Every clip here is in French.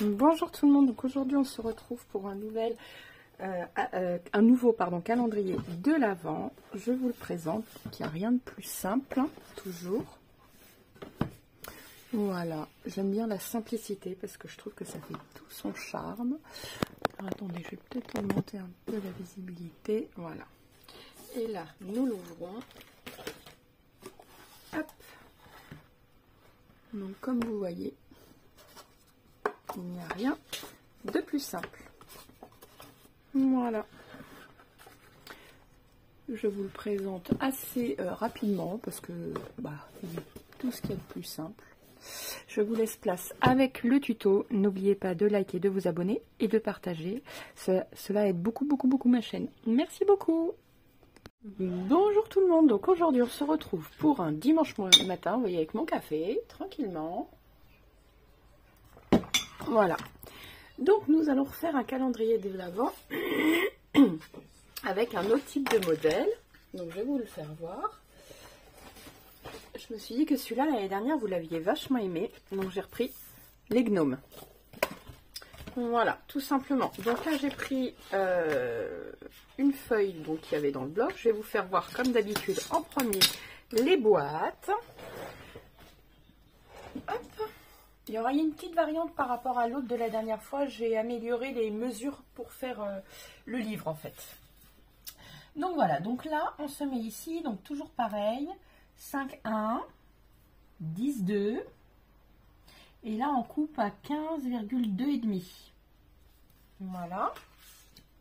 Bonjour tout le monde, donc aujourd'hui on se retrouve pour un nouveau calendrier de l'Avent. Je vous le présente, il n'y a rien de plus simple, toujours. Voilà, j'aime bien la simplicité parce que je trouve que ça fait tout son charme. Alors, attendez, je vais peut-être augmenter un peu la visibilité, voilà. Et là, nous l'ouvrons. Hop. Donc comme vous voyez, il n'y a rien de plus simple. Voilà. Je vous le présente assez rapidement parce que c'est tout ce qu'il y a de plus simple. Je vous laisse place avec le tuto. N'oubliez pas de liker, de vous abonner et de partager. Cela aide beaucoup ma chaîne. Merci beaucoup. Bonjour tout le monde. Donc aujourd'hui on se retrouve pour un dimanche matin, vous voyez, avec mon café, tranquillement. Voilà. Donc nous allons refaire un calendrier de l'Avent avec un autre type de modèle. Donc je vais vous le faire voir. Je me suis dit que celui-là l'année dernière vous l'aviez vachement aimé, donc j'ai repris les gnomes. Voilà, tout simplement. Donc là j'ai pris une feuille qu'il y avait dans le bloc. Je vais vous faire voir comme d'habitude en premier les boîtes. Hop. Il y aura une petite variante par rapport à l'autre de la dernière fois. J'ai amélioré les mesures pour faire le livre en fait. Donc voilà, donc là on se met ici, donc toujours pareil, 5,1, 10,2 et là on coupe à 15,2,5. Voilà,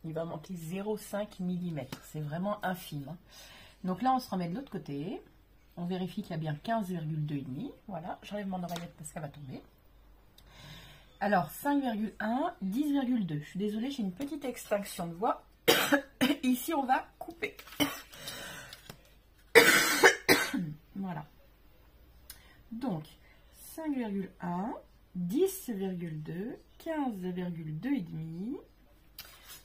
il va manquer 0,5 mm, c'est vraiment infime. Hein. Donc là on se remet de l'autre côté, on vérifie qu'il y a bien 15,2,5. Voilà, j'enlève mon oreillette parce qu'elle va tomber. Alors 5,1, 10,2. Je suis désolée, j'ai une petite extinction de voix. Ici on va couper. Voilà. Donc 5,1, 10,2, 15,2,5.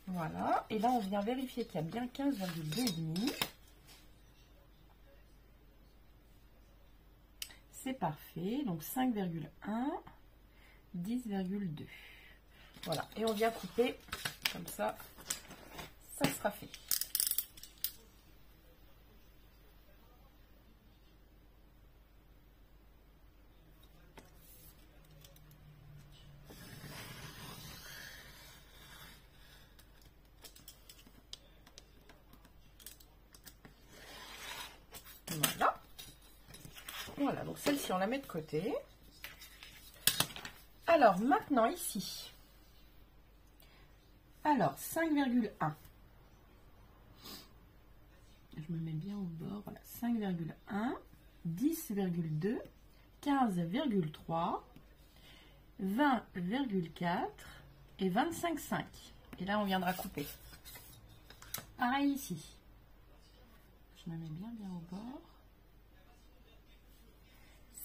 Voilà. Et là on vient vérifier qu'il y a bien 15,2,5. C'est parfait. Donc 5,1, 10,2. Voilà. Et on vient couper comme ça. Ça sera fait. Voilà. Voilà, donc celle-ci, on la met de côté. Alors, maintenant, ici. Alors, 5,1. Je me mets bien au bord. Voilà, 5,1, 10,2, 15,3, 20,4 et 25,5. Et là, on viendra couper. Pareil ici. Je me mets bien au bord.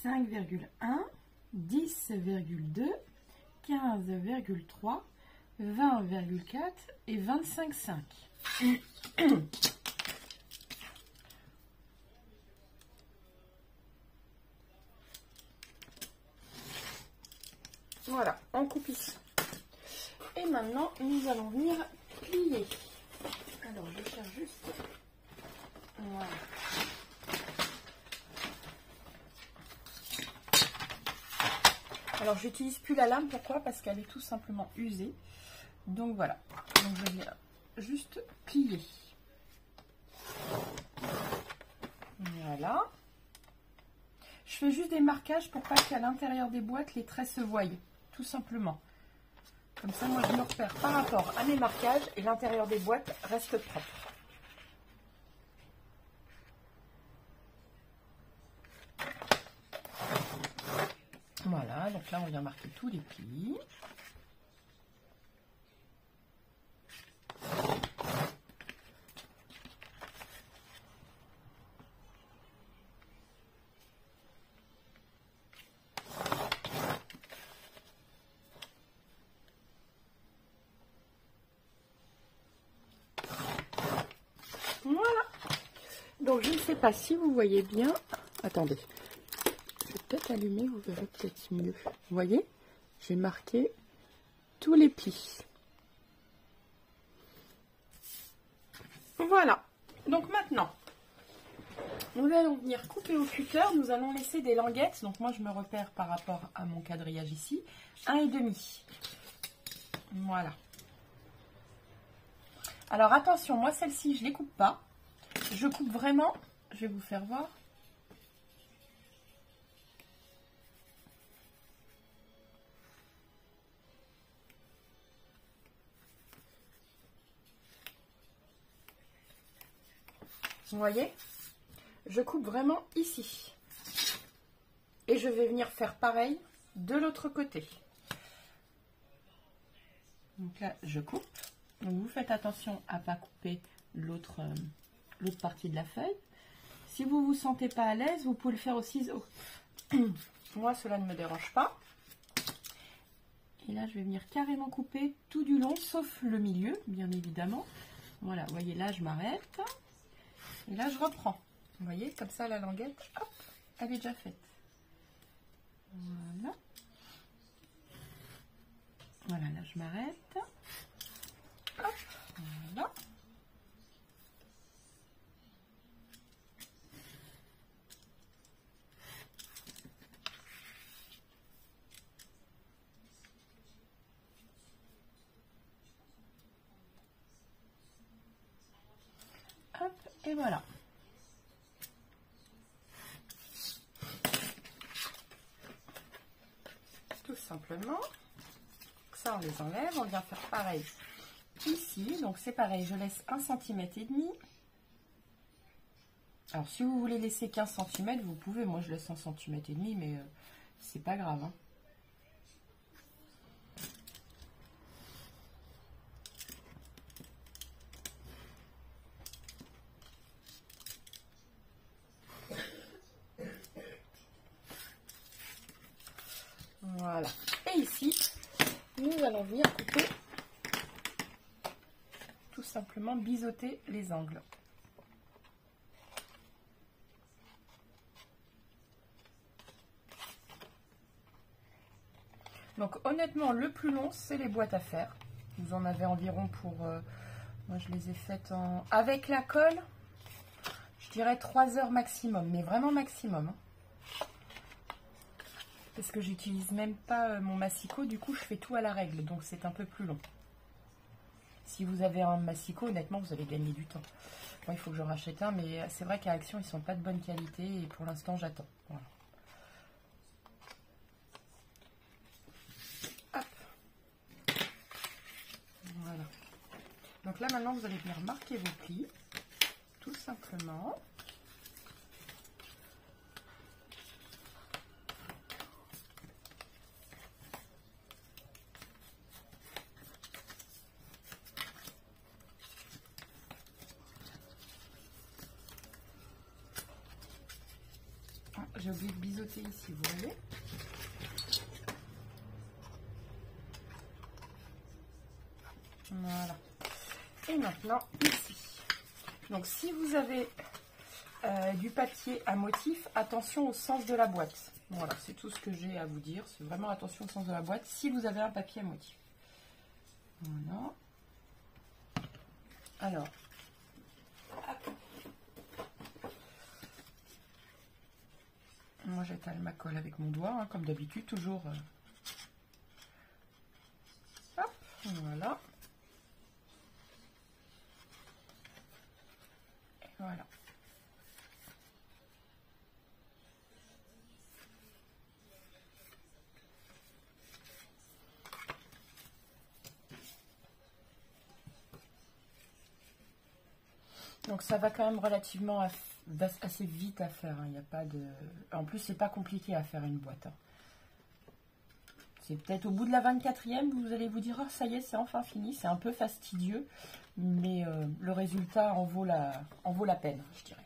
5,1, 10,2, 15,3, 20,4 et 25,5. Voilà, on coupe ici. Et maintenant, nous allons venir plier. Alors, je vais faire juste... Voilà. Alors, j'utilise plus la lame. Pourquoi? Parce qu'elle est tout simplement usée. Donc, voilà. Donc, je viens juste plier. Voilà. Je fais juste des marquages pour pas qu'à l'intérieur des boîtes, les traits se voient. Tout simplement. Comme ça, moi, je me repère par rapport à mes marquages et l'intérieur des boîtes reste propre. Voilà, donc là, on vient marquer tous les plis. Voilà. Donc, je ne sais pas si vous voyez bien. Attendez. Je vais peut-être allumer, vous verrez peut-être mieux. Vous voyez, j'ai marqué tous les plis. Voilà. Donc maintenant, nous allons venir couper au cutter. Nous allons laisser des languettes. Donc moi, je me repère par rapport à mon quadrillage ici. 1,5. Voilà. Alors attention, moi celle-ci, je ne les coupe pas. Je coupe vraiment. Je vais vous faire voir. Vous voyez? Je coupe vraiment ici. Et je vais venir faire pareil de l'autre côté. Donc là, je coupe. Donc vous faites attention à ne pas couper l'autre partie de la feuille. Si vous ne vous sentez pas à l'aise, vous pouvez le faire au ciseau. Moi, cela ne me dérange pas. Et là, je vais venir carrément couper tout du long, sauf le milieu, bien évidemment. Voilà, vous voyez, là, je m'arrête. Et là, je reprends. Vous voyez, comme ça, la languette, hop, elle est déjà faite. Voilà. Voilà, là, je m'arrête. Hop, voilà. Hop, et voilà. Tout simplement. Ça, on les enlève. On vient faire pareil ici. Donc, c'est pareil. Je laisse 1,5 cm. Alors, si vous voulez laisser 15 cm, vous pouvez. Moi, je laisse 1,5 cm, mais c'est pas grave. Hein. Voilà. Et ici, nous allons venir couper, tout simplement biseauter les angles. Donc honnêtement, le plus long, c'est les boîtes à faire. Vous en avez environ pour... moi, je les ai faites en... Avec la colle, je dirais 3 heures maximum, mais vraiment maximum. Hein. Parce que j'utilise même pas mon massicot, du coup je fais tout à la règle, donc c'est un peu plus long. Si vous avez un massicot, honnêtement, vous allez gagner du temps. Moi, il faut que je rachète un, mais c'est vrai qu'à Action, ils sont pas de bonne qualité et pour l'instant, j'attends. Voilà. Hop. Voilà. Donc là, maintenant, vous allez venir marquer vos plis, tout simplement. J'ai oublié de biseauter ici, vous voyez. Voilà. Et maintenant, ici. Donc, si vous avez du papier à motif, attention au sens de la boîte. Voilà, c'est tout ce que j'ai à vous dire. C'est vraiment attention au sens de la boîte si vous avez un papier à motif. Voilà. Alors, hop. Moi, j'étale ma colle avec mon doigt, hein, comme d'habitude, toujours. Hop, voilà. Et voilà. Donc ça va quand même relativement assez vite à faire. Hein. Il n'y a pas de... En plus, c'est pas compliqué à faire une boîte. Hein. C'est peut-être au bout de la 24e, vous allez vous dire, oh, ça y est, c'est enfin fini. C'est un peu fastidieux, mais le résultat en vaut la peine, je dirais.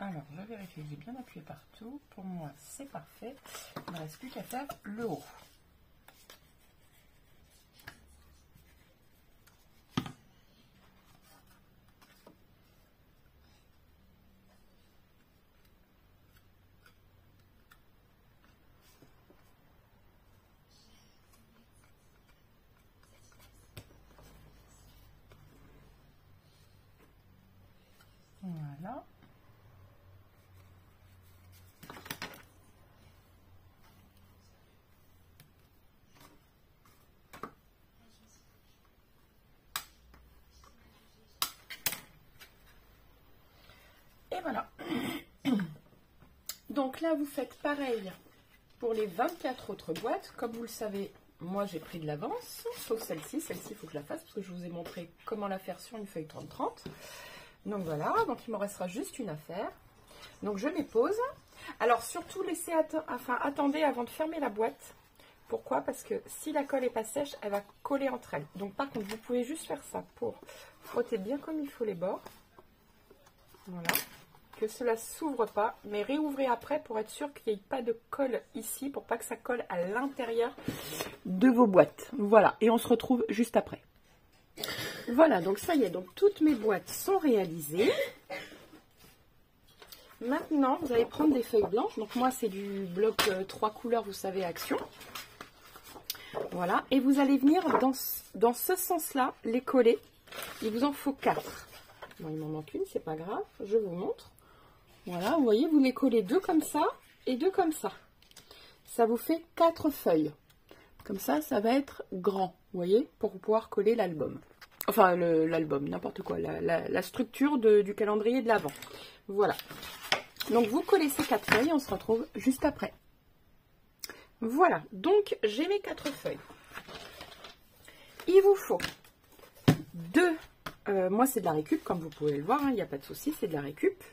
Alors, je vérifie, j'ai bien appuyé partout. Pour moi, c'est parfait. Il ne reste plus qu'à faire le haut. Voilà. Et voilà. Donc là, vous faites pareil pour les 24 autres boîtes. Comme vous le savez, moi j'ai pris de l'avance, sauf celle-ci. Celle-ci, il faut que je la fasse parce que je vous ai montré comment la faire sur une feuille 30-30. Donc voilà, donc il me restera juste une affaire. Donc je les pose. Alors surtout laissez attendez avant de fermer la boîte. Pourquoi? Parce que si la colle n'est pas sèche, elle va coller entre elles. Donc par contre, vous pouvez juste faire ça pour frotter bien comme il faut les bords. Voilà. Que cela s'ouvre pas, mais réouvrez après pour être sûr qu'il n'y ait pas de colle ici, pour pas que ça colle à l'intérieur de vos boîtes. Voilà, et on se retrouve juste après. Voilà, donc ça y est, donc toutes mes boîtes sont réalisées. Maintenant, vous allez prendre des feuilles blanches. Donc moi, c'est du bloc 3 couleurs, vous savez, Action. Voilà, et vous allez venir dans ce sens-là, les coller. Il vous en faut 4. Bon, il m'en manque une, c'est pas grave, je vous montre. Voilà, vous voyez, vous les collez 2 comme ça et 2 comme ça. Ça vous fait 4 feuilles. Comme ça, ça va être grand, vous voyez, pour pouvoir coller l'album. Enfin, l'album, n'importe quoi, la structure du calendrier de l'Avent. Voilà. Donc, vous collez ces 4 feuilles et on se retrouve juste après. Voilà, donc j'ai mes 4 feuilles. Il vous faut 2, moi c'est de la récup, comme vous pouvez le voir, il n'y a pas de souci, c'est de la récup.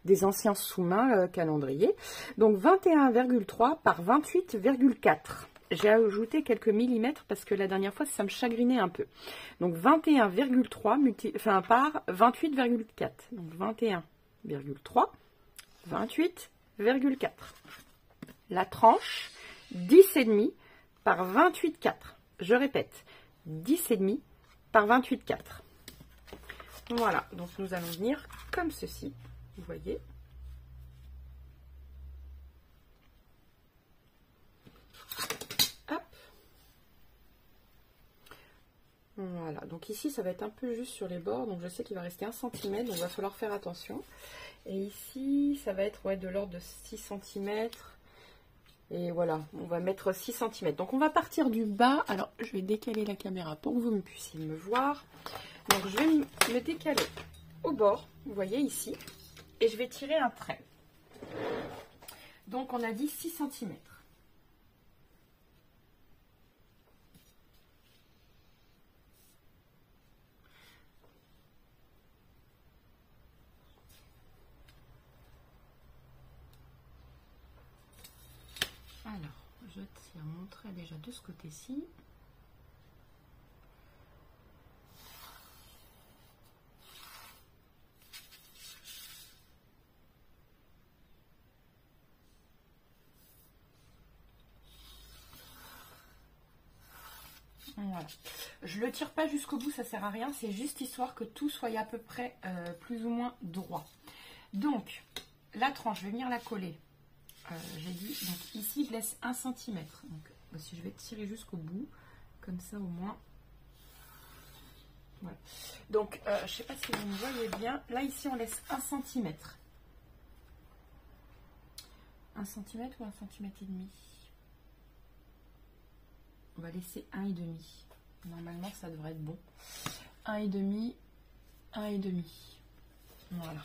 Des anciens sous-mains calendrier. Donc 21,3 par 28,4. J'ai ajouté quelques millimètres parce que la dernière fois ça me chagrinait un peu. Donc 21,3 par 28,4. Donc 21,3, 28,4. La tranche 10,5 par 28,4. Je répète, 10,5 par 28,4. Voilà, donc nous allons venir comme ceci. Vous voyez. Hop. Voilà, donc ici ça va être un peu juste sur les bords, donc je sais qu'il va rester 1 cm, donc il va falloir faire attention. Et ici ça va être de l'ordre de 6 cm. Et voilà, on va mettre 6 cm. Donc on va partir du bas. Alors je vais décaler la caméra pour que vous puissiez me voir. Donc je vais me décaler au bord, vous voyez ici. Et je vais tirer un trait. Donc on a dit 6 cm. Alors, je tire mon trait déjà de ce côté-ci. Voilà. Je le tire pas jusqu'au bout, ça sert à rien, c'est juste histoire que tout soit à peu près plus ou moins droit. Donc, la tranche, je vais venir la coller. J'ai dit, donc ici, je laisse 1 cm. Donc, si je vais tirer jusqu'au bout, comme ça au moins. Voilà. Donc, je ne sais pas si vous me voyez bien. Là, ici, on laisse 1 cm. 1 cm ou 1 cm et demi? On va laisser 1,5. Normalement, ça devrait être bon. 1,5, 1,5. Voilà.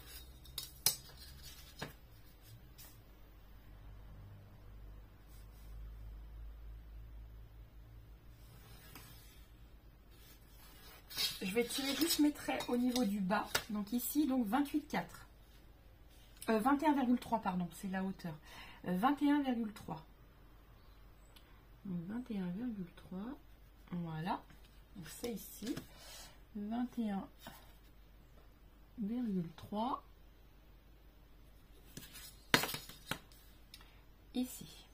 Je vais tirer juste mes traits au niveau du bas. Donc ici, donc 28,4. 21,3, pardon, c'est la hauteur. 21,3. 21,3. Voilà. Donc c'est ici. 21,3. ici.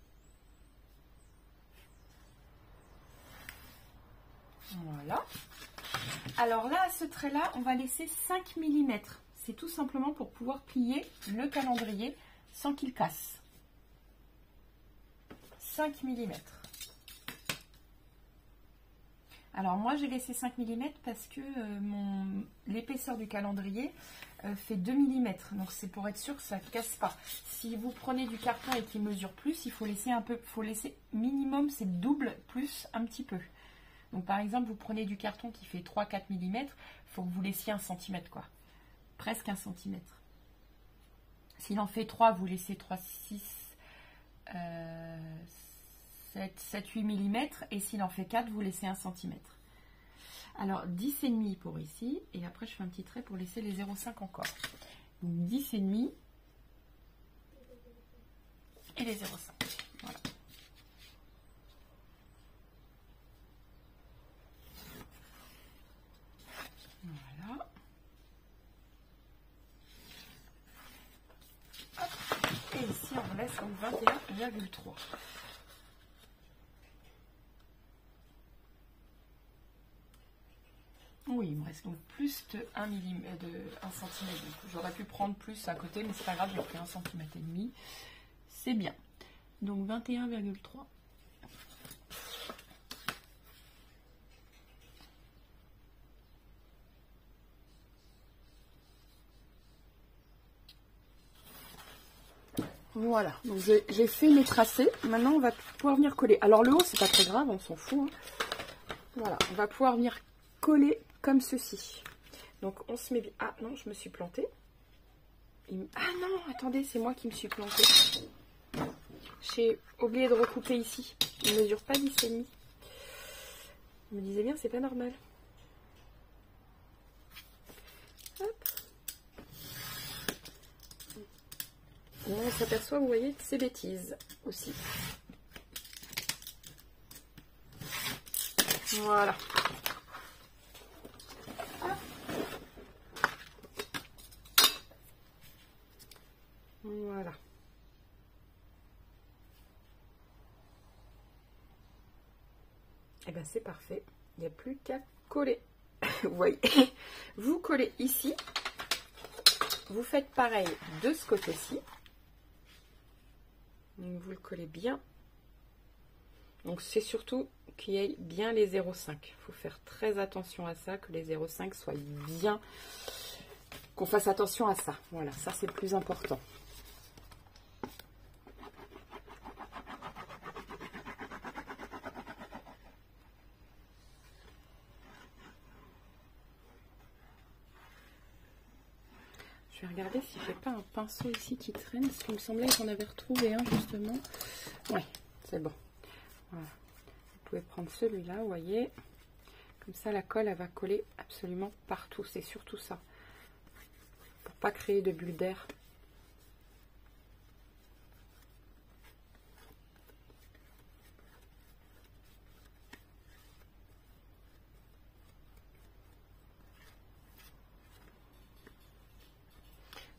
Voilà. Alors là, à ce trait-là, on va laisser 5 mm. C'est tout simplement pour pouvoir plier le calendrier sans qu'il casse. 5 mm. Alors moi, j'ai laissé 5 mm parce que l'épaisseur du calendrier fait 2 mm. Donc c'est pour être sûr que ça ne casse pas. Si vous prenez du carton et qu'il mesure plus, il faut laisser un peu, faut laisser minimum, c'est double plus un petit peu. Donc par exemple, vous prenez du carton qui fait 3-4 mm, il faut que vous laissiez 1 cm, quoi. Presque 1 cm. S'il en fait 3, vous laissez 3, 6, 7, 8 mm. Et s'il en fait 4, vous laissez 1 cm. Alors 10,5 pour ici. Et après, je fais un petit trait pour laisser les 0,5 encore. Donc 10,5 et les 0,5. Voilà. Voilà. Et ici, on laisse donc 21,3. Oui, il me reste donc plus de 1 cm. J'aurais pu prendre plus à côté, mais c'est pas grave, j'ai pris 1,5 cm. C'est bien. Donc 21,3. Voilà, donc j'ai fait mes tracés. Maintenant, on va pouvoir venir coller. Alors, le haut, c'est pas très grave, on s'en fout. Hein. Voilà, on va pouvoir venir coller comme ceci. Donc, on se met bien. Ah non, je me suis plantée. Ah non, attendez, c'est moi qui me suis plantée. J'ai oublié de recouper ici. Il ne mesure pas 10,5. Je me disais bien, c'est pas normal. Hop. On s'aperçoit, vous voyez, de ces bêtises aussi. Voilà. Voilà. Et bien c'est parfait. Il n'y a plus qu'à coller. Vous voyez, vous collez ici. Vous faites pareil de ce côté-ci. Vous le collez bien. Donc c'est surtout qu'il y ait bien les 0,5. Il faut faire très attention à ça, que les 0,5 soient bien, qu'on fasse attention à ça. Voilà, ça c'est le plus important. Je vais regarder si j'ai pas un pinceau ici qui traîne, parce qu'il me semblait qu'on avait retrouvé un justement. Oui, c'est bon. Voilà. Vous pouvez prendre celui-là, vous voyez. Comme ça, la colle, elle va coller absolument partout. C'est surtout ça. Pour pas créer de bulles d'air.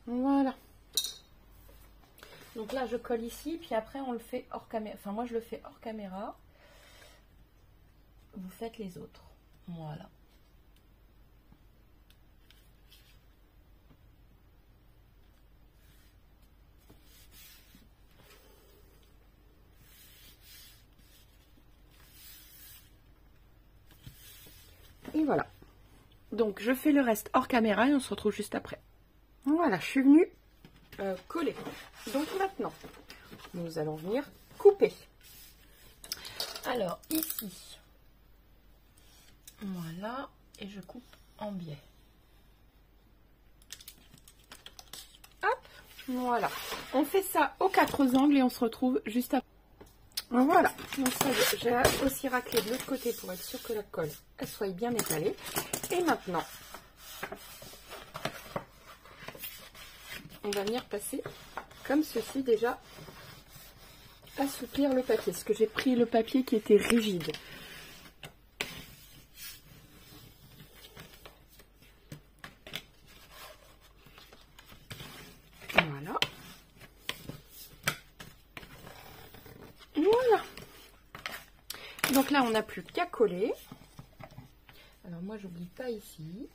Voilà. Donc là, je colle ici, puis après, on le fait hors caméra. Enfin, moi, je le fais hors caméra. Vous faites les autres. Voilà. Et voilà. Donc, je fais le reste hors caméra et on se retrouve juste après. Voilà, je suis venue coller. Donc maintenant, nous allons venir couper. Alors, ici, voilà, et je coupe en biais. Hop, voilà. On fait ça aux 4 angles et on se retrouve juste après. Voilà, donc ça, j'ai aussi raclé de l'autre côté pour être sûr que la colle elle soit bien étalée. Et maintenant, on va venir passer comme ceci déjà, assouplir le papier, parce que j'ai pris le papier qui était rigide. Voilà. Donc là, on n'a plus qu'à coller. Alors moi, j'oublie pas ici.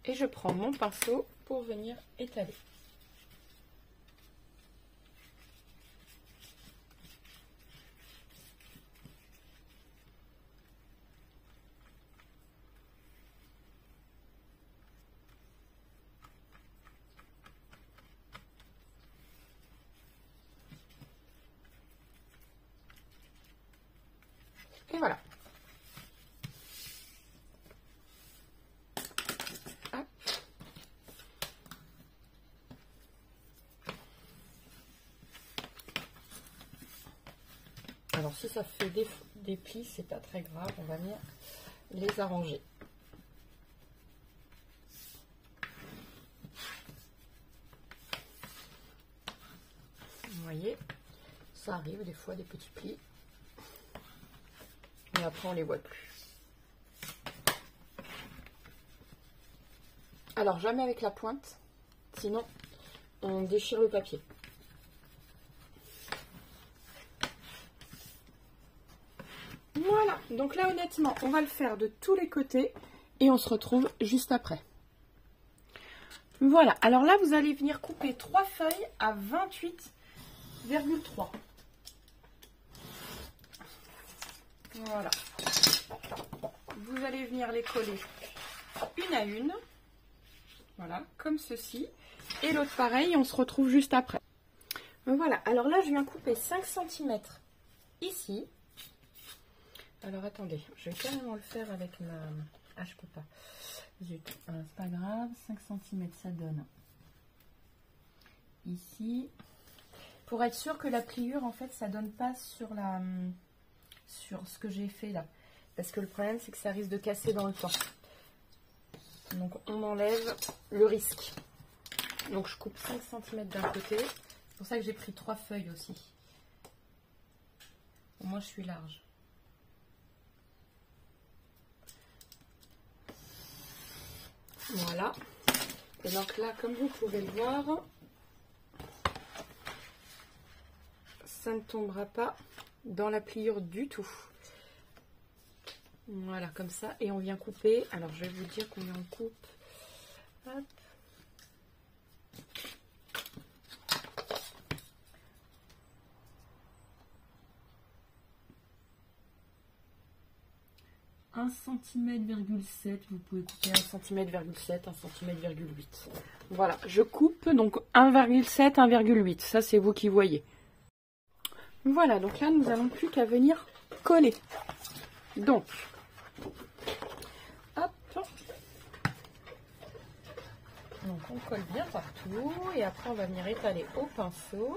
Et je prends mon pinceau pour venir étaler. Et voilà. Hop. Alors si ça fait des plis, c'est pas très grave, on va venir les arranger. Vous voyez, ça arrive des fois des petits plis. Et après on les voit plus. Alors jamais avec la pointe, sinon on déchire le papier. Voilà, donc là honnêtement on va le faire de tous les côtés et on se retrouve juste après. Voilà, alors là vous allez venir couper 3 feuilles à 28,3. Voilà. Vous allez venir les coller une à une. Voilà, comme ceci. Et l'autre pareil, on se retrouve juste après. Voilà, alors là, je viens couper 5 cm ici. Alors, attendez, je vais carrément le faire avec ma... Ah, je peux pas. Zut, c'est pas grave, 5 cm, ça donne ici. Pour être sûr que la pliure, en fait, ça donne pas sur la... sur ce que j'ai fait là. Parce que le problème, c'est que ça risque de casser dans le temps. Donc, on enlève le risque. Donc, je coupe 5 cm d'un côté. C'est pour ça que j'ai pris 3 feuilles aussi. Au moins, je suis large. Voilà. Et donc là, comme vous pouvez le voir, ça ne tombera pas dans la pliure du tout. Voilà, comme ça. Et on vient couper. Alors, je vais vous dire combien on coupe. Hop. Un cm,7 cm, vous pouvez couper 1,7 cm, 1,7 cm,8 cm. Voilà, je coupe donc 1,7 1,8. Ça, c'est vous qui voyez. Voilà, donc là, nous n'avons plus qu'à venir coller. Donc, hop. Donc, on colle bien partout. Et après, on va venir étaler au pinceau.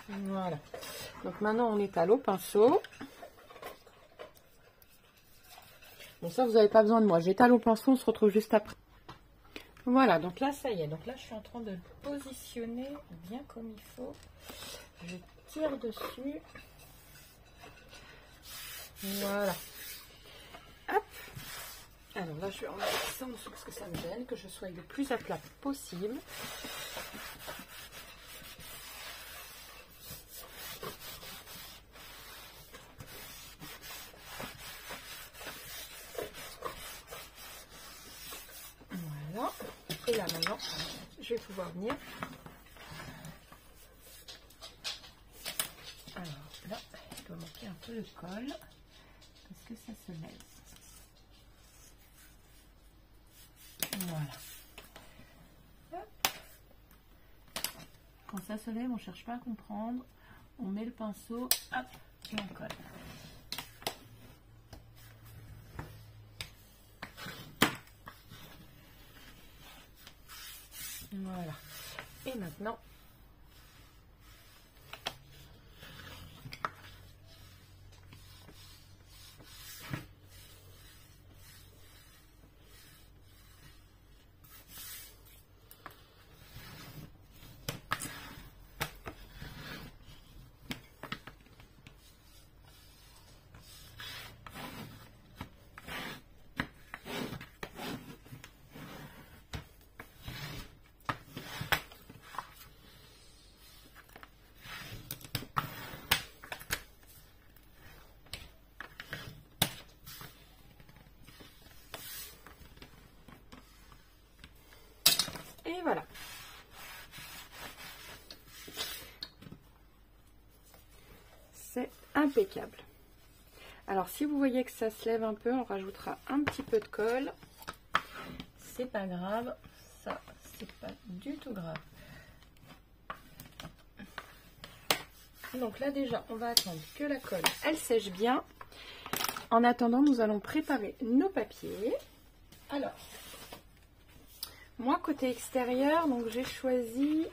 Voilà. Donc, maintenant, on étale au pinceau. Bon, ça, vous n'avez pas besoin de moi. J'étale au pinceau, on se retrouve juste après. Voilà, donc là, ça y est. Donc là, je suis en train de positionner bien comme il faut. Je tire dessus. Voilà. Hop. Alors là, je vais enlever ça en dessous parce que ça me gêne, que je sois le plus à plat possible. Voilà. Et là, maintenant, je vais pouvoir venir. Alors là, il doit manquer un peu de colle parce que ça se lève. Voilà. Hop. Quand ça se lève, on ne cherche pas à comprendre. On met le pinceau, hop, et on colle. Voilà. Et maintenant, voilà. C'est impeccable. Alors si vous voyez que ça se lève un peu, on rajoutera un petit peu de colle. C'est pas grave, ça c'est pas du tout grave. Donc là déjà on va attendre que la colle elle sèche bien. En attendant nous allons préparer nos papiers. Alors moi côté extérieur, donc j'ai choisi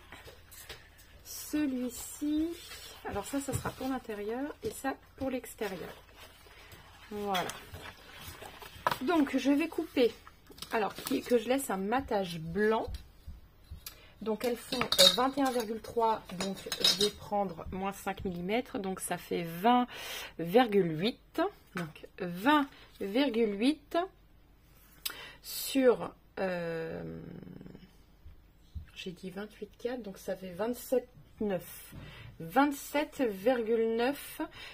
celui-ci. Alors ça sera pour l'intérieur et ça pour l'extérieur. Voilà. Donc je vais couper, alors que je laisse un matage blanc. Donc elles font 21,3, donc je vais prendre moins 5 mm, donc ça fait 20,8. Donc 20,8 sur, j'ai dit 28,4, donc ça fait 27,9. 27,9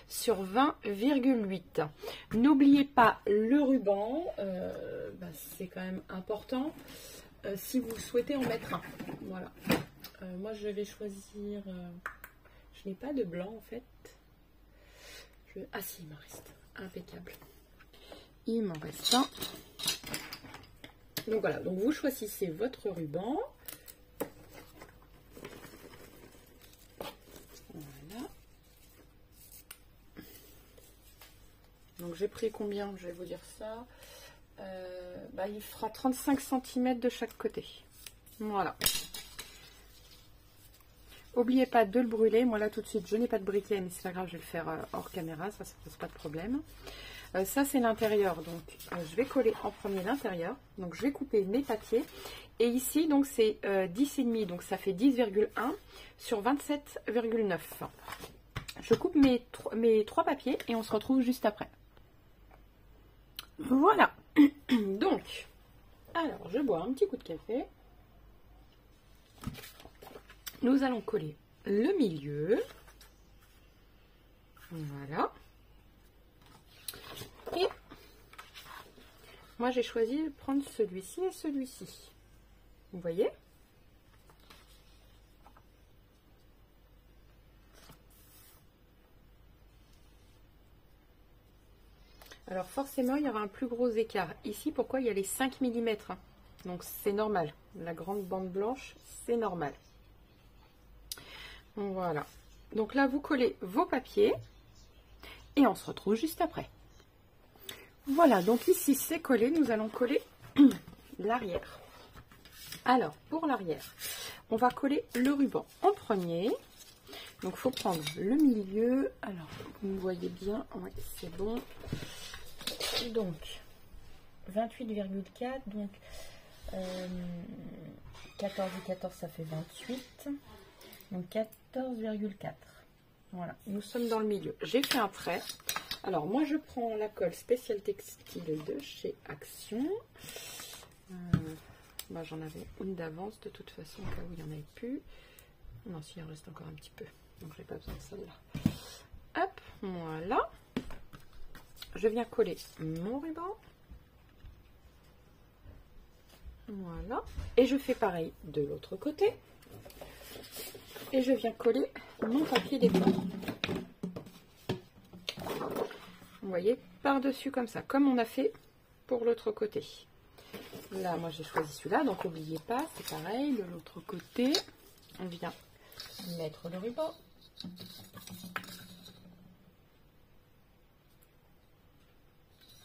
sur 20,8. N'oubliez pas le ruban, c'est quand même important si vous souhaitez en mettre un. Voilà. Moi je vais choisir, je n'ai pas de blanc en fait. Ah si, il m'en reste, impeccable. Il m'en reste un. Donc voilà, donc vous choisissez votre ruban. Donc j'ai pris combien? Je vais vous dire ça. Il fera 35 cm de chaque côté. Voilà. N'oubliez pas de le brûler. Moi là tout de suite je n'ai pas de briquet, mais c'est pas grave, je vais le faire hors caméra, ça pose pas de problème. Ça c'est l'intérieur, donc je vais coller en premier l'intérieur. Donc je vais couper mes papiers. Et ici donc c'est 10,5, donc ça fait 10,1 sur 27,9. Je coupe mes trois papiers et on se retrouve juste après. Voilà. Donc, alors je bois un petit coup de café. Nous allons coller le milieu. Voilà. Et moi j'ai choisi de prendre celui-ci et celui-ci. Vous voyez ? Alors forcément, il y aura un plus gros écart. Ici, pourquoi il y a les 5 mm? Donc c'est normal. La grande bande blanche, c'est normal. Voilà. Donc là, vous collez vos papiers et on se retrouve juste après. Voilà, donc ici, c'est collé. Nous allons coller l'arrière. Alors, pour l'arrière, on va coller le ruban en premier. Donc, il faut prendre le milieu. Alors, vous me voyez bien. Oui, c'est bon. Donc 28,4, donc 14 et 14 ça fait 28, donc 14,4. Voilà, nous sommes dans le milieu. J'ai fait un trait. Alors moi je prends la colle spéciale textile de chez Action. J'en avais une d'avance de toute façon, au cas où il n'y en avait plus. Non, si, il en reste encore un petit peu, donc j'ai pas besoin de celle-là. Hop, voilà. Je viens coller mon ruban. Voilà. Et je fais pareil de l'autre côté. Et je viens coller mon papier décor. Vous voyez, par-dessus comme ça, comme on a fait pour l'autre côté. Là, moi j'ai choisi celui-là, donc n'oubliez pas, c'est pareil. De l'autre côté, on vient mettre le ruban.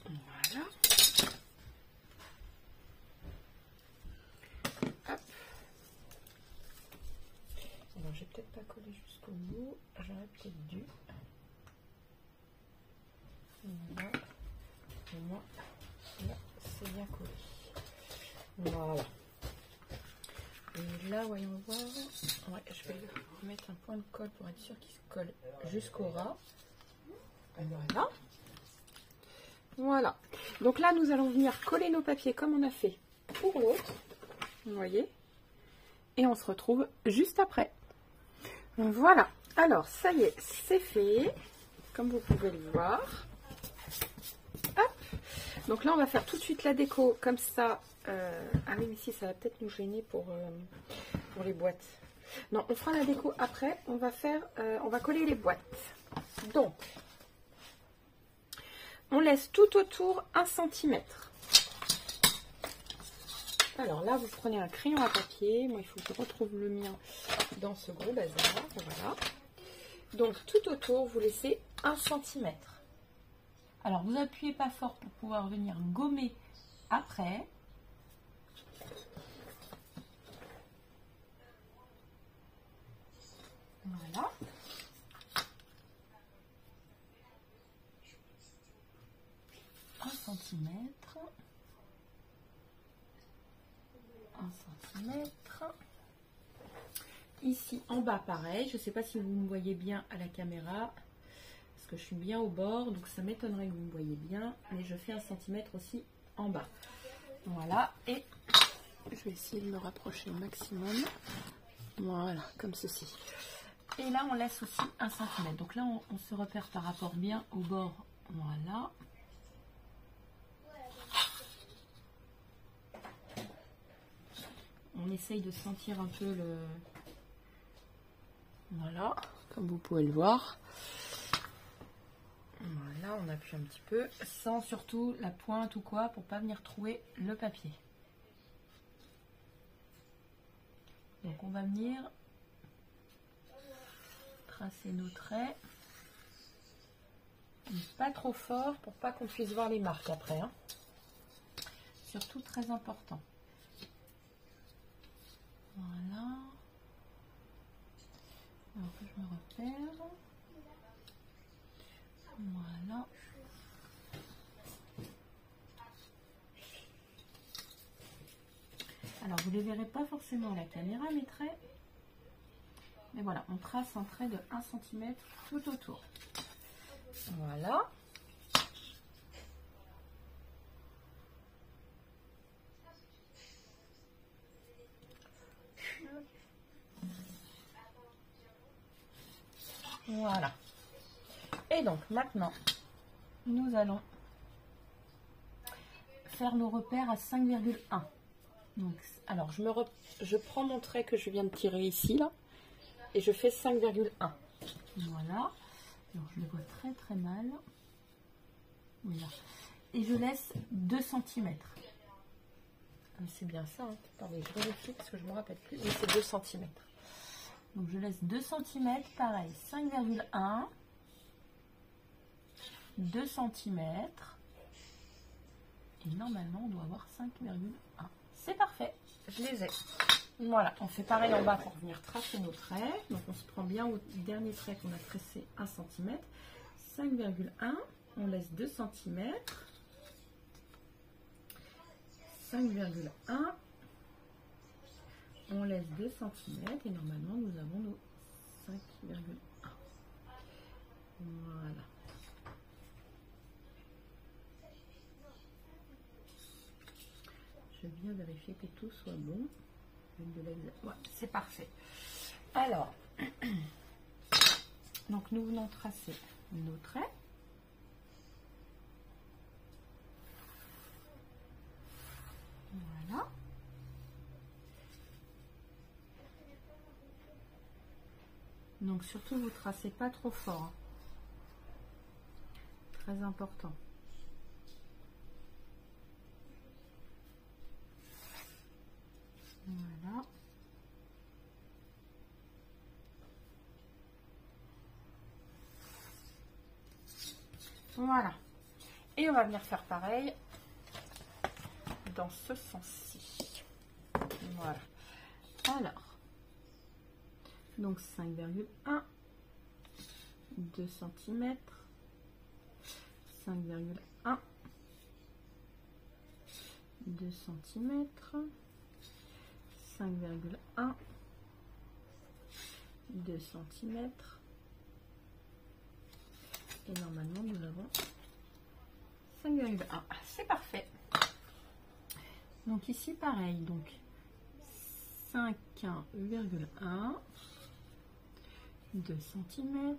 Voilà. Hop. Alors, j'ai peut-être pas collé jusqu'au bout. J'aurais peut-être dû. Voilà. Et moi, là, c'est bien collé. Voilà. Et là, voyons voir. Ouais, je vais mettre un point de colle pour être sûr qu'il se colle jusqu'au ras. Voilà. Voilà. Donc là, nous allons venir coller nos papiers comme on a fait pour l'autre. Vous voyez. Et on se retrouve juste après. Voilà. Alors, ça y est, c'est fait. Comme vous pouvez le voir. Hop. Donc là, on va faire tout de suite la déco comme ça. Ah oui, mais si, ça va peut-être nous gêner pour les boîtes. Non, on fera la déco après. On va coller les boîtes. Donc, on laisse tout autour 1 cm. Alors là, vous prenez un crayon à papier. Moi, il faut que je retrouve le mien dans ce gros bazar. Voilà. Donc, tout autour, vous laissez 1 cm. Alors, vous appuyez pas fort pour pouvoir venir gommer après. Voilà. Un centimètre. 1 centimètre. Ici, en bas, pareil. Je ne sais pas si vous me voyez bien à la caméra. Parce que je suis bien au bord. Donc, ça m'étonnerait que vous me voyez bien. Mais je fais 1 centimètre aussi en bas. Voilà. Et je vais essayer de me rapprocher au maximum. Voilà, comme ceci. Et là, on laisse aussi 1 cm. Donc là, on se repère par rapport bien au bord. Voilà. On essaye de sentir un peu le... Voilà, comme vous pouvez le voir. Voilà, on appuie un petit peu, sans surtout la pointe ou quoi, pour pas venir trouer le papier. Donc on va venir tracer nos traits. Pas trop fort pour pas qu'on puisse voir les marques après. Hein. Surtout très important. Voilà. Alors que je me repère. Voilà. Alors vous ne les verrez pas forcément à la caméra mes traits. Mais voilà, on trace un trait de 1 cm tout autour. Voilà. Voilà. Et donc maintenant, nous allons faire nos repères à 5,1. Donc, alors je prends mon trait que je viens de tirer ici là et je fais 5,1. Voilà. Alors je le vois très très mal. Voilà. Et je laisse 2 cm. C'est bien ça. Hein. Attendez, je vérifie parce que je ne me rappelle plus. Oui, c'est 2 cm. Donc je laisse 2 cm, pareil, 5,1, 2 cm. Et normalement, on doit avoir 5,1. C'est parfait, je les ai. Voilà, on fait pareil en bas pour venir tracer nos traits. Donc on se prend bien au dernier trait qu'on a tracé 1 cm. 5,1, on laisse 2 cm. 5,1. On laisse 2 cm et normalement nous avons nos 5,1. Voilà. Je viens vérifier que tout soit bon. Ouais, c'est parfait. Alors, donc nous venons tracer nos traits. Voilà. Donc surtout vous tracez pas trop fort. Hein. Très important. Voilà. Voilà. Et on va venir faire pareil dans ce sens-ci. Voilà. Alors. Donc 5,1, 2 cm, 5,1, 2 cm, 5,1, 2 cm. Et normalement nous avons 5,1. C'est parfait. Donc ici pareil, donc 5,1, 2 cm,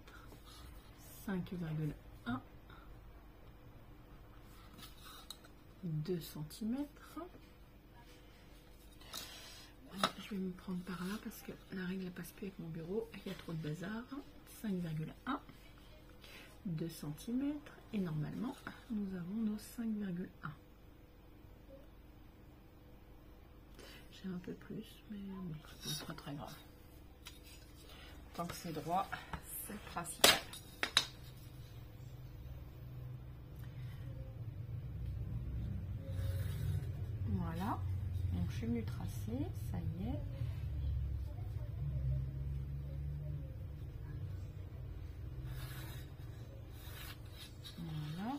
5,1, 2 cm. Je vais me prendre par là parce que la règle ne passe plus avec mon bureau. Il y a trop de bazar. 5,1. 2 cm. Et normalement, nous avons nos 5,1. J'ai un peu plus, mais bon, c'est pas très grave. Tant que c'est droit, c'est le principal. Voilà, donc je suis venue tracer, ça y est. Voilà.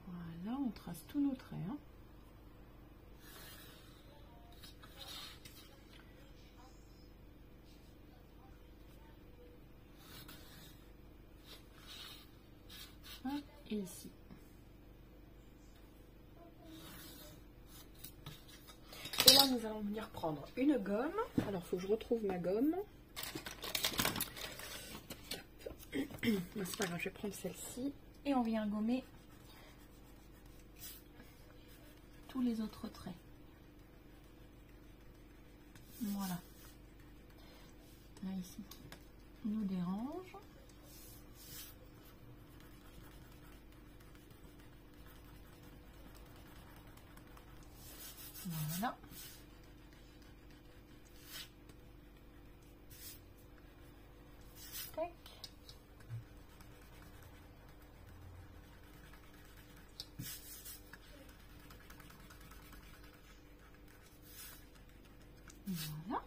Voilà, on trace tous nos traits. Hein. Et ici. Et là, nous allons venir prendre une gomme. Alors, il faut que je retrouve ma gomme. C'est pas grave, je vais prendre celle-ci. Et on vient gommer tous les autres traits. Voilà. Là, ici, nous dérange. Voilà. Tac. Voilà.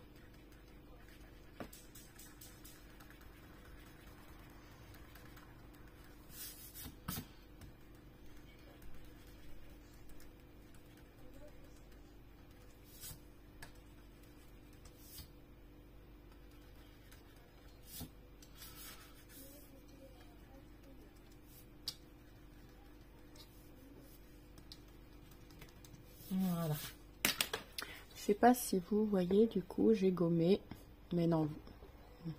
Voilà. Je sais pas si vous voyez, du coup j'ai gommé, mais non, vous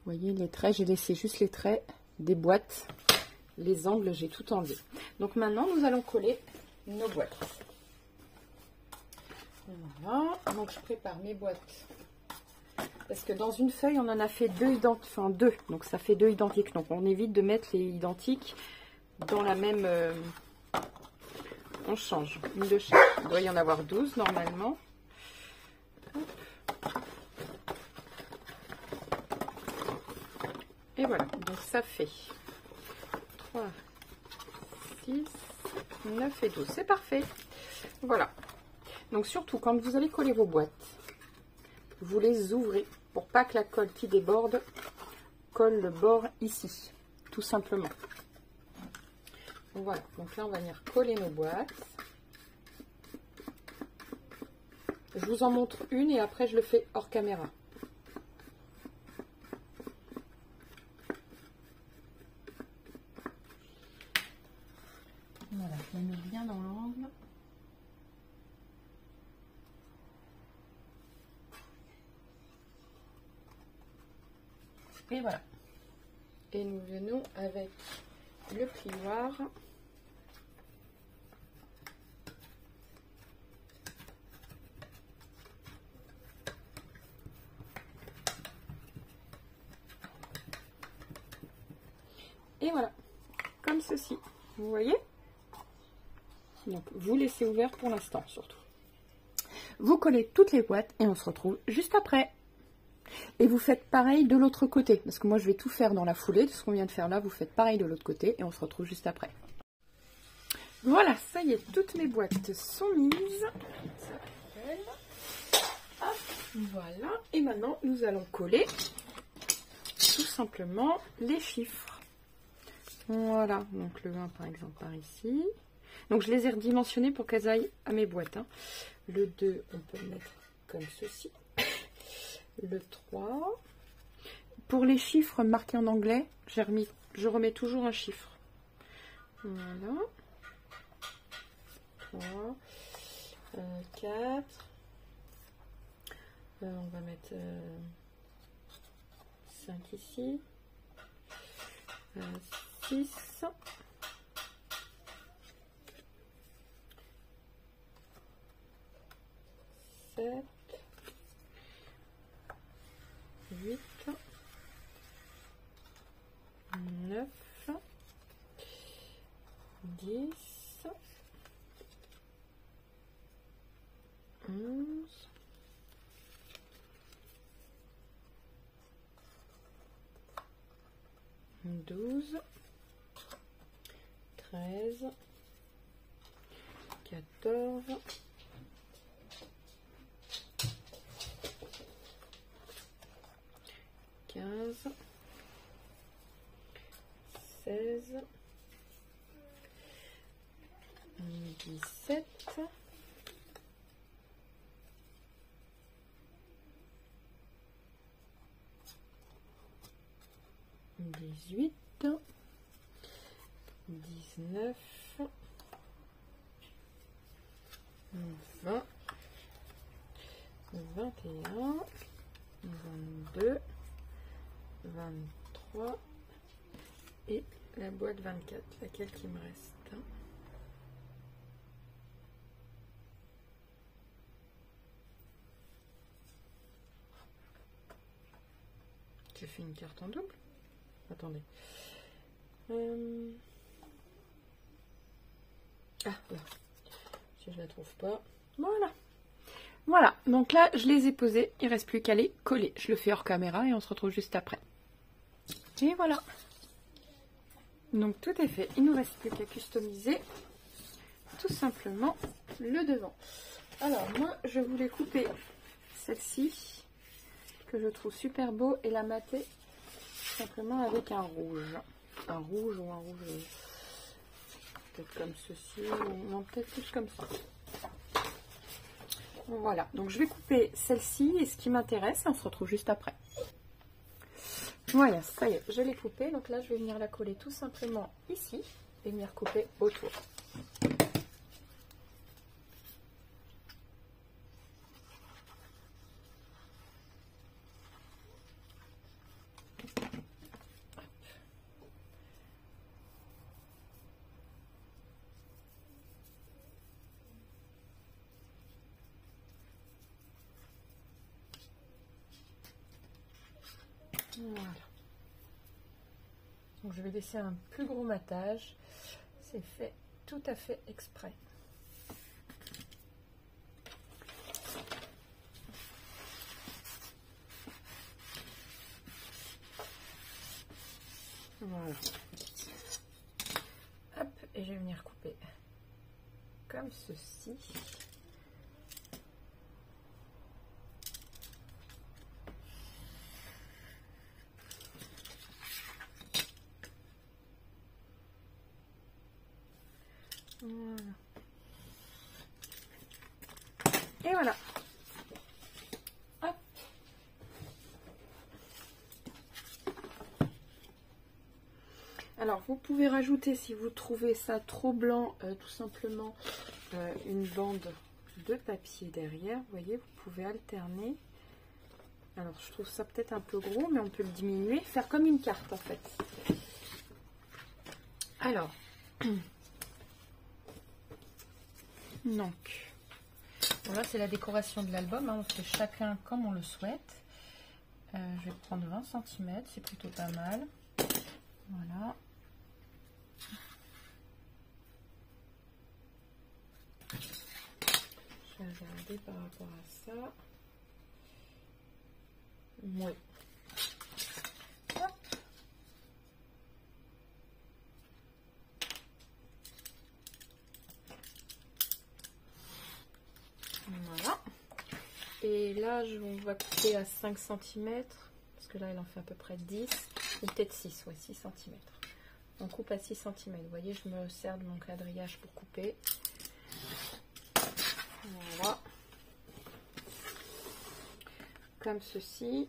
voyez les traits, j'ai laissé juste les traits des boîtes, les angles j'ai tout enlevé. Donc maintenant nous allons coller nos boîtes. Voilà, donc je prépare mes boîtes parce que dans une feuille on en a fait deux, enfin deux, donc ça fait 2 identiques, donc on évite de mettre les identiques dans la même. On change une de chaque. Il doit y en avoir 12 normalement. Et voilà, donc ça fait 3, 6, 9 et 12. C'est parfait. Voilà. Donc surtout, quand vous allez coller vos boîtes, vous les ouvrez pour pas que la colle qui déborde colle le bord ici, tout simplement. Voilà, donc là on va venir coller nos boîtes. Je vous en montre une et après je le fais hors caméra. Voilà, je me mets bien dans l'angle. Et voilà. Et nous venons avec le plioir. Et voilà, comme ceci, vous voyez. Donc vous laissez ouvert pour l'instant surtout. Vous collez toutes les boîtes et on se retrouve juste après. Et vous faites pareil de l'autre côté, parce que moi je vais tout faire dans la foulée de ce qu'on vient de faire là. Vous faites pareil de l'autre côté et on se retrouve juste après. Voilà, ça y est, toutes mes boîtes sont mises. Hop, voilà, et maintenant nous allons coller tout simplement les chiffres. Voilà, donc le 1 par exemple par ici. Donc je les ai redimensionnés pour qu'elles aillent à mes boîtes. Hein. Le 2, on peut le mettre comme ceci. Le 3. Pour les chiffres marqués en anglais, je remets toujours un chiffre. Voilà. 3, 4, On va mettre 5 ici. 6. 7. 8. 9. 10. 11. 12. 13. 14. 15. 16. 17. 18, 19, 20, 21, 22, 23 et la boîte 24, laquelle qui me reste. J'ai fait une carte en double. Attendez. Ah, là. Si je la trouve pas. Voilà. Voilà. Donc là, je les ai posés. Il ne reste plus qu'à les coller. Je le fais hors caméra et on se retrouve juste après. Et voilà. Donc tout est fait. Il ne nous reste plus qu'à customiser tout simplement le devant. Alors moi, je voulais couper celle-ci que je trouve super beau et la mater simplement avec un rouge ou un rouge peut-être comme ceci, ou non, peut-être plus comme ça. Voilà, donc je vais couper celle-ci et ce qui m'intéresse, on se retrouve juste après. Voilà, ça y est, je l'ai coupée, donc là je vais venir la coller tout simplement ici et venir couper autour. Voilà. Donc je vais laisser un plus gros matage. C'est fait tout à fait exprès. Voilà. Hop, et je vais venir couper comme ceci. Voilà. Et voilà. Hop. Alors, vous pouvez rajouter, si vous trouvez ça trop blanc, tout simplement une bande de papier derrière. Vous voyez, vous pouvez alterner. Alors, je trouve ça peut-être un peu gros, mais on peut le diminuer, faire comme une carte en fait. Alors, donc, voilà, c'est la décoration de l'album. Hein, on fait chacun comme on le souhaite. Je vais prendre 20 cm, c'est plutôt pas mal. Voilà. Je vais regarder par rapport à ça. Oui. Hop. Voilà. Et là, on va couper à 5 cm. Parce que là, il en fait à peu près 10. Ou peut-être 6, ouais, 6 cm. On coupe à 6 cm. Vous voyez, je me sers de mon quadrillage pour couper. Voilà. Comme ceci.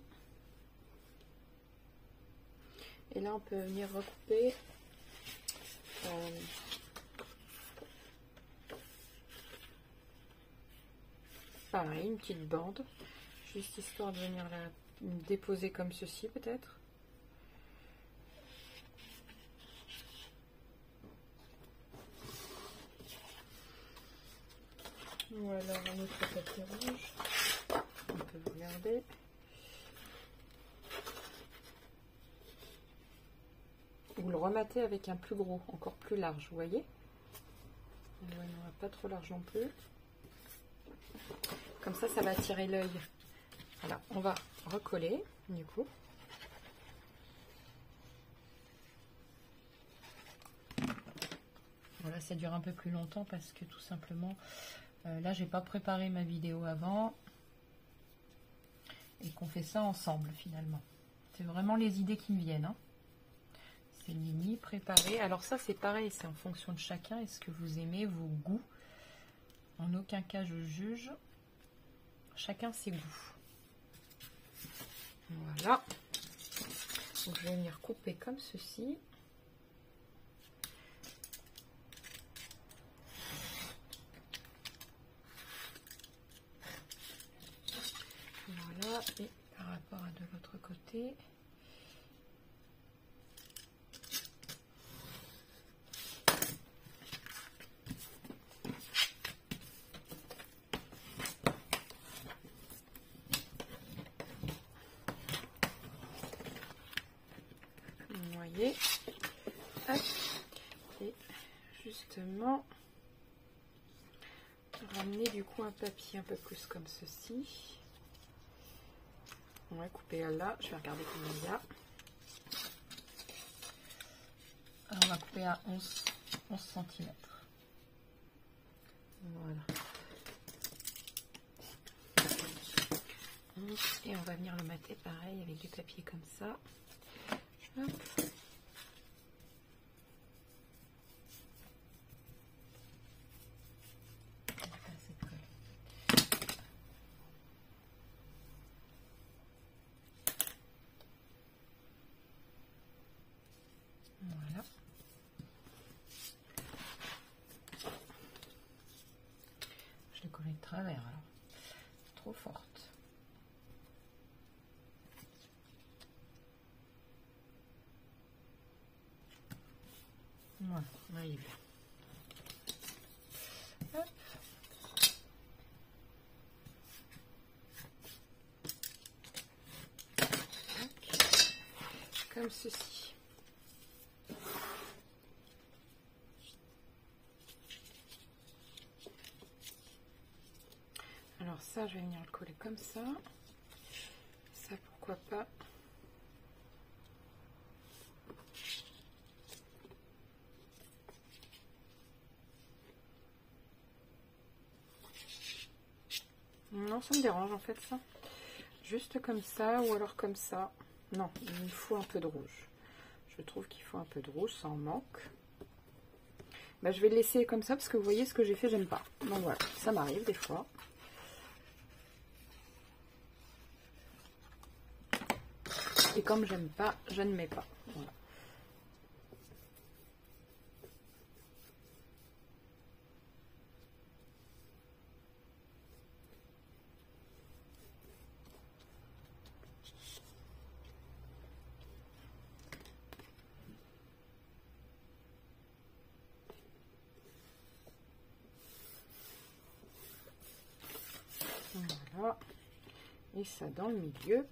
Et là, on peut venir recouper. Pareil, une petite bande. juste histoire de venir la déposer comme ceci peut-être. Ou alors un autre papier rouge, on peut regarder. Ou le remater avec un plus gros, encore plus large, vous voyez. Il n'y en a pas trop large non plus. Comme ça, ça va attirer l'œil. Voilà, on va recoller du coup. Voilà, ça dure un peu plus longtemps parce que tout simplement, là, j'ai pas préparé ma vidéo avant et qu'on fait ça ensemble finalement. C'est vraiment les idées qui me viennent. Hein. C'est mini, préparé. Alors ça, c'est pareil, c'est en fonction de chacun. Est-ce que vous aimez vos goûts? En aucun cas, je juge. Chacun ses goûts. Voilà. Donc, je vais venir couper comme ceci. Voilà. Et par rapport à de l'autre côté. Vous voyez. Hop. Et justement, ramener du coup un papier un peu plus comme ceci. On va couper là, je vais regarder combien il y a. Alors on va couper à 11 cm. Voilà. Et on va venir le mater pareil avec du papier comme ça. Hop. Voilà. Je l'ai collé de travers alors. Trop forte. Voilà, là il est bien. Hop. Comme ceci. Alors ça, je vais venir le coller comme ça. Ça, pourquoi pas. Non, ça me dérange en fait ça. Juste comme ça ou alors comme ça. Non, il faut un peu de rouge. Je trouve qu'il faut un peu de rouge, ça en manque. Bah, je vais le laisser comme ça parce que vous voyez ce que j'ai fait, j'aime pas. Donc voilà, ça m'arrive des fois. Et comme j'aime pas, je ne mets pas. Voilà. Voilà. Et ça dans le milieu.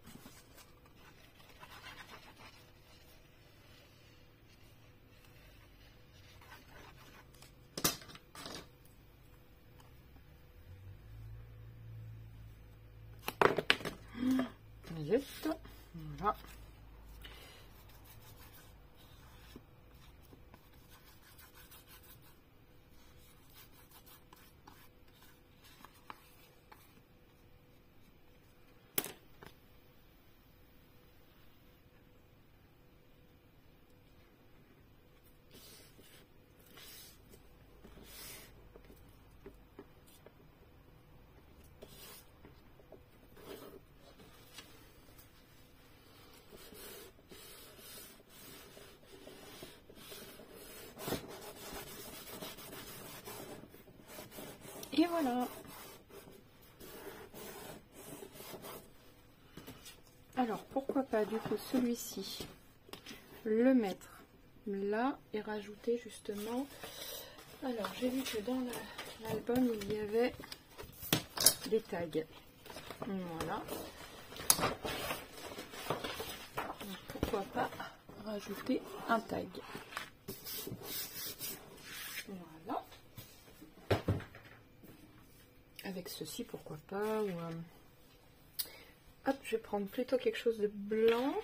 Juste. Voilà. Et voilà. pas du coup celui-ci le mettre là et rajouter justement. Alors j'ai vu que dans l'album il y avait des tags. Voilà. Donc, pourquoi pas rajouter un tag. Voilà. Avec ceci, pourquoi pas. Ou, hop, je vais prendre plutôt quelque chose de blanc.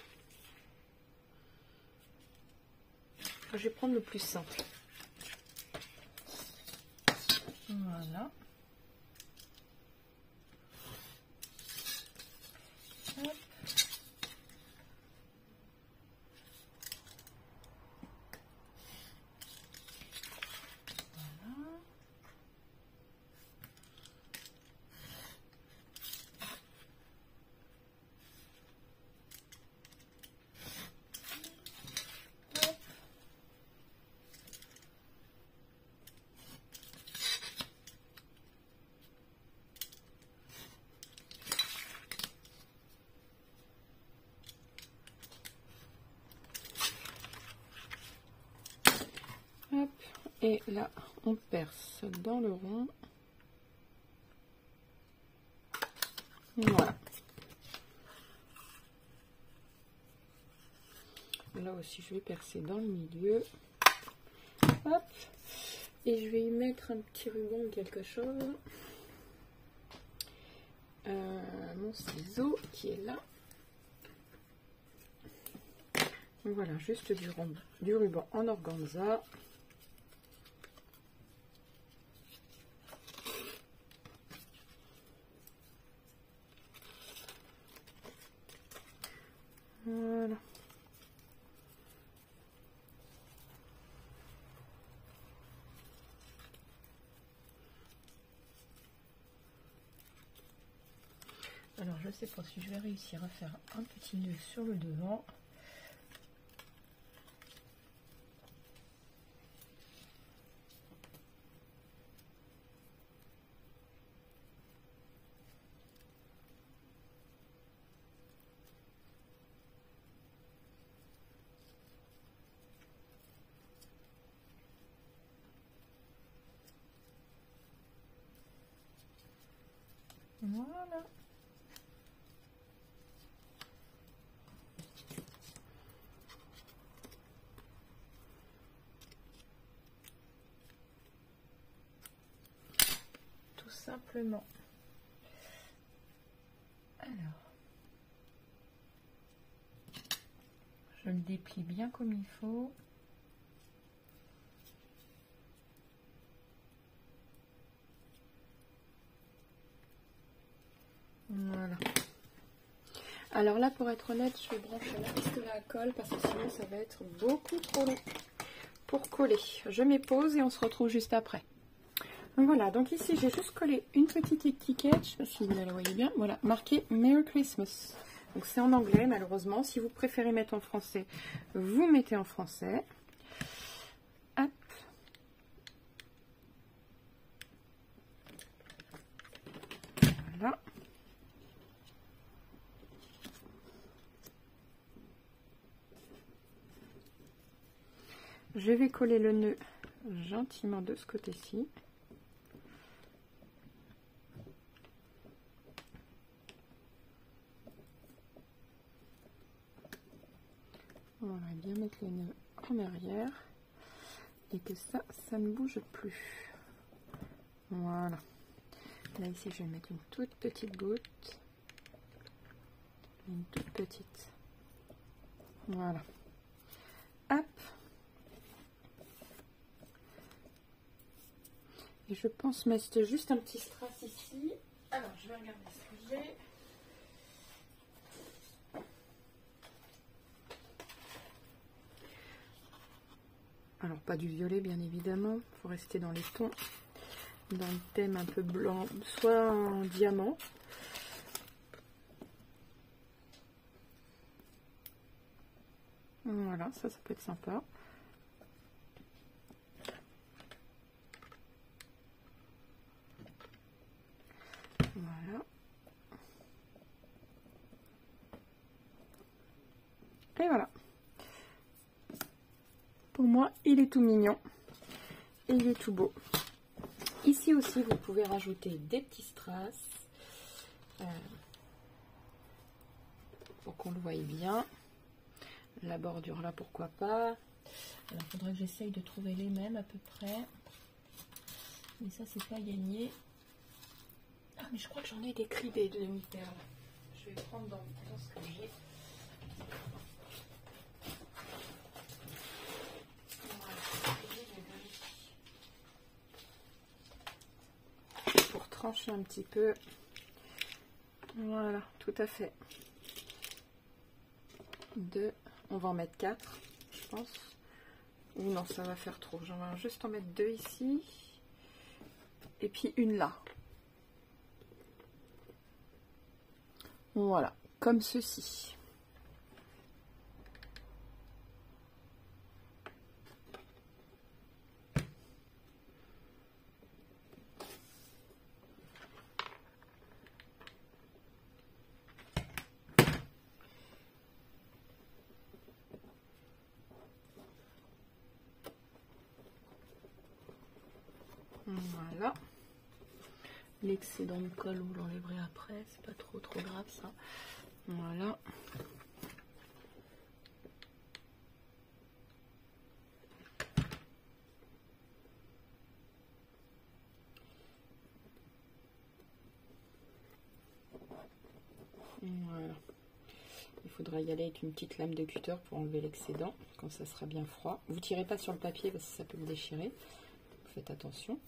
Je vais prendre le plus simple. Voilà. Hop. Hop, et là on perce dans le rond. Voilà. Là aussi je vais percer dans le milieu. Hop, et je vais y mettre un petit ruban ou quelque chose. Mon ciseau qui est là. Voilà, juste du ruban en organza. Voilà. Alors je sais pas si je vais réussir à faire un petit nœud sur le devant. Voilà. Tout simplement. Alors, je le déplie bien comme il faut. Voilà. Alors là, pour être honnête, je vais brancher la pistolet à colle parce que sinon ça va être beaucoup trop long pour coller. Je mets pause et on se retrouve juste après. Voilà, donc ici j'ai juste collé une petite étiquette, je sais pas si vous la voyez bien, voilà, marqué Merry Christmas. Donc c'est en anglais malheureusement, si vous préférez mettre en français, vous mettez en français. Hop. Voilà. Je vais coller le nœud gentiment de ce côté-ci. On va bien mettre le nœud en arrière et que ça ne bouge plus. Voilà. Là ici je vais mettre une toute petite goutte. Une toute petite. Voilà. Hop. Et je pense mettre juste un petit strass ici. Alors je vais regarder ce que j'ai. Alors pas du violet bien évidemment, il faut rester dans les tons, dans le thème un peu blanc, soit en diamant. Voilà, ça peut être sympa. Voilà. Et voilà. Pour moi, il est tout mignon. Et il est tout beau. Ici aussi, vous pouvez rajouter des petits strass. Pour qu'on le voie bien. La bordure là, pourquoi pas. Alors, il faudrait que j'essaye de trouver les mêmes à peu près. Mais ça, c'est pas gagné. Ah, mais je crois que j'en ai décrit des demi-perles. Je vais prendre dans ce que j'ai. Pour trancher un petit peu. Voilà, tout à fait. 2, on va en mettre 4, je pense. Ou non, ça va faire trop. J'en vais juste en mettre 2 ici. Et puis une là. Voilà, comme ceci. Voilà. L'excédent de colle, vous l'enlèverez après, c'est pas trop grave ça. Voilà. Voilà. Il faudra y aller avec une petite lame de cutter pour enlever l'excédent quand ça sera bien froid. Vous tirez pas sur le papier parce que ça peut le déchirer. Faites attention.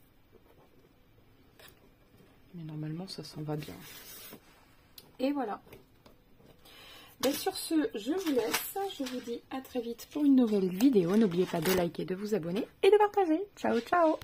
Mais normalement ça s'en va bien. Et voilà. Ben sur ce, je vous laisse. Je vous dis à très vite pour une nouvelle vidéo. N'oubliez pas de liker, de vous abonner et de partager. Ciao, ciao!